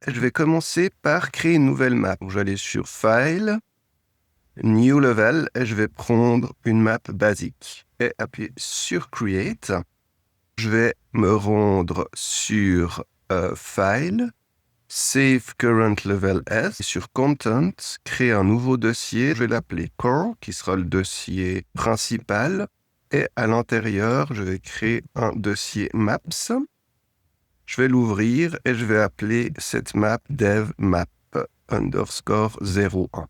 je vais commencer par créer une nouvelle map. Donc, je vais aller sur File, New Level, et je vais prendre une map basique et appuyer sur Create. Je vais me rendre sur File, Save Current Level As, et sur Content, créer un nouveau dossier. Je vais l'appeler Core, qui sera le dossier principal. Et à l'intérieur, je vais créer un dossier Maps. Je vais l'ouvrir et je vais appeler cette map dev map underscore 01.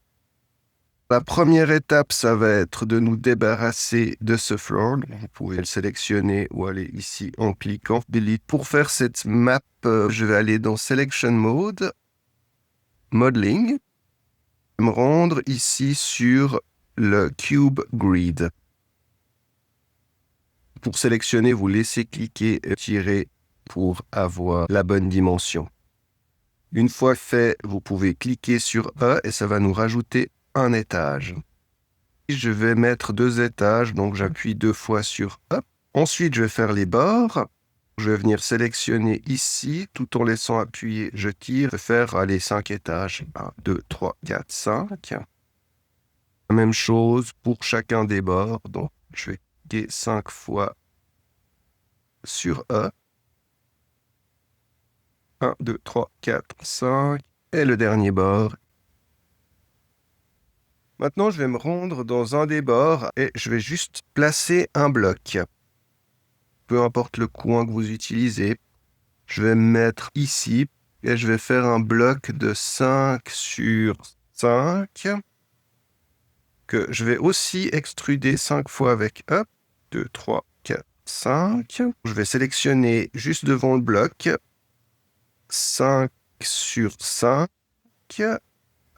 La première étape, ça va être de nous débarrasser de ce floor. Vous pouvez le sélectionner ou aller ici en cliquant Delete. Pour faire cette map, je vais aller dans Selection Mode, Modeling, me rendre ici sur le Cube Grid. Pour sélectionner, vous laissez cliquer et tirer pour avoir la bonne dimension. Une fois fait, vous pouvez cliquer sur E et ça va nous rajouter un étage. Je vais mettre 2 étages, donc j'appuie 2 fois sur E. Ensuite, je vais faire les bords. Je vais venir sélectionner ici, tout en laissant appuyer, je tire, je vais faire les 5 étages. 1, 2, 3, 4, 5. La même chose pour chacun des bords, donc je vais cliquer 5 fois sur E. 1, 2, 3, 4, 5. Et le dernier bord. Maintenant, je vais me rendre dans un des bords et je vais juste placer un bloc. Peu importe le coin que vous utilisez, je vais me mettre ici et je vais faire un bloc de 5 sur 5 que je vais aussi extruder 5 fois avec 1, 2, 3, 4, 5. Je vais sélectionner juste devant le bloc 5 sur 5.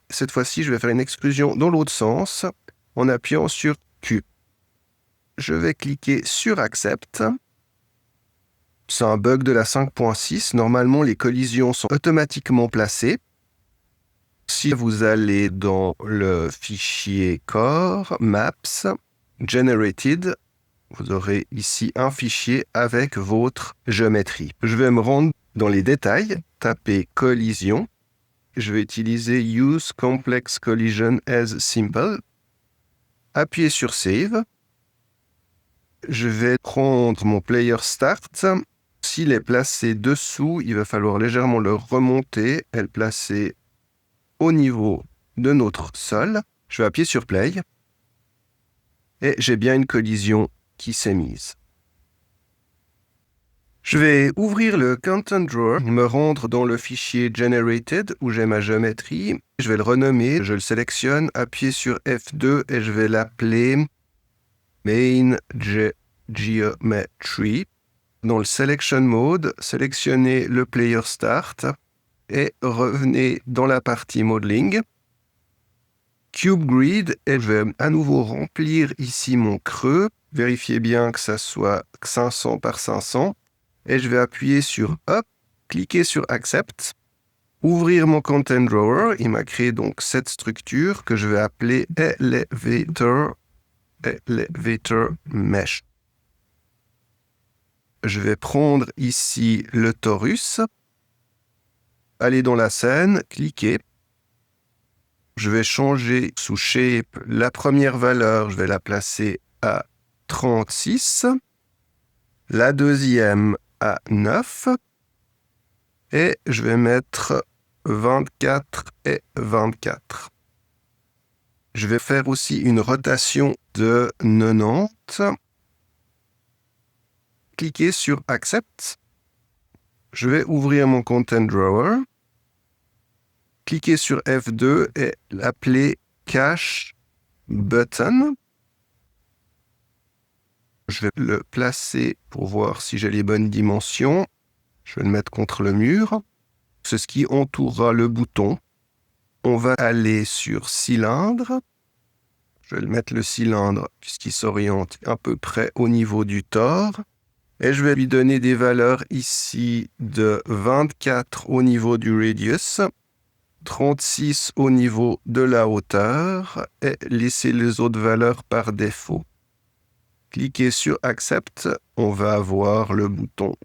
Cette fois-ci, je vais faire une extrusion dans l'autre sens en appuyant sur Q. Je vais cliquer sur Accept. C'est un bug de la 5.6. Normalement, les collisions sont automatiquement placées. Si vous allez dans le fichier Core, Maps, Generated, vous aurez ici un fichier avec votre géométrie. Je vais me rendre dans les détails, taper collision. Je vais utiliser Use Complex Collision as Simple. Appuyer sur Save. Je vais prendre mon Player Start. S'il est placé dessous, il va falloir légèrement le remonter et le placer au niveau de notre sol. Je vais appuyer sur Play. Et j'ai bien une collision qui s'est mise. Je vais ouvrir le Content Drawer, me rendre dans le fichier Generated où j'ai ma géométrie. Je vais le renommer, je le sélectionne, appuyer sur F2 et je vais l'appeler Main Geometry. Dans le Selection Mode, sélectionnez le Player Start et revenez dans la partie Modeling. Cube Grid, et je vais à nouveau remplir ici mon creux. Vérifiez bien que ça soit 500 par 500. Et je vais appuyer sur Up, cliquer sur Accept, ouvrir mon Content Drawer. Il m'a créé donc cette structure que je vais appeler Elevator Mesh. Je vais prendre ici le torus, aller dans la scène, cliquer. Je vais changer sous Shape la première valeur, je vais la placer à 36, la deuxième à 9, et je vais mettre 24 et 24. Je vais faire aussi une rotation de 90. Cliquez sur Accept. Je vais ouvrir mon Content Drawer. Cliquez sur F2 et l'appeler Cache Button. Je vais le placer pour voir si j'ai les bonnes dimensions. Je vais le mettre contre le mur. C'est ce qui entourera le bouton. On va aller sur Cylindre. Je vais mettre le cylindre puisqu'il s'oriente à peu près au niveau du tore. Et je vais lui donner des valeurs ici de 24 au niveau du radius, 36 au niveau de la hauteur et laisser les autres valeurs par défaut. Cliquez sur Accept, on va avoir le bouton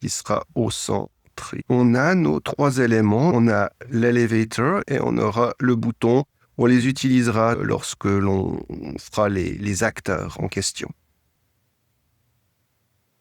qui sera au centre l'entrée. On a nos 3 éléments, on a l'elevator et on aura le bouton. On les utilisera lorsque l'on fera les acteurs en question.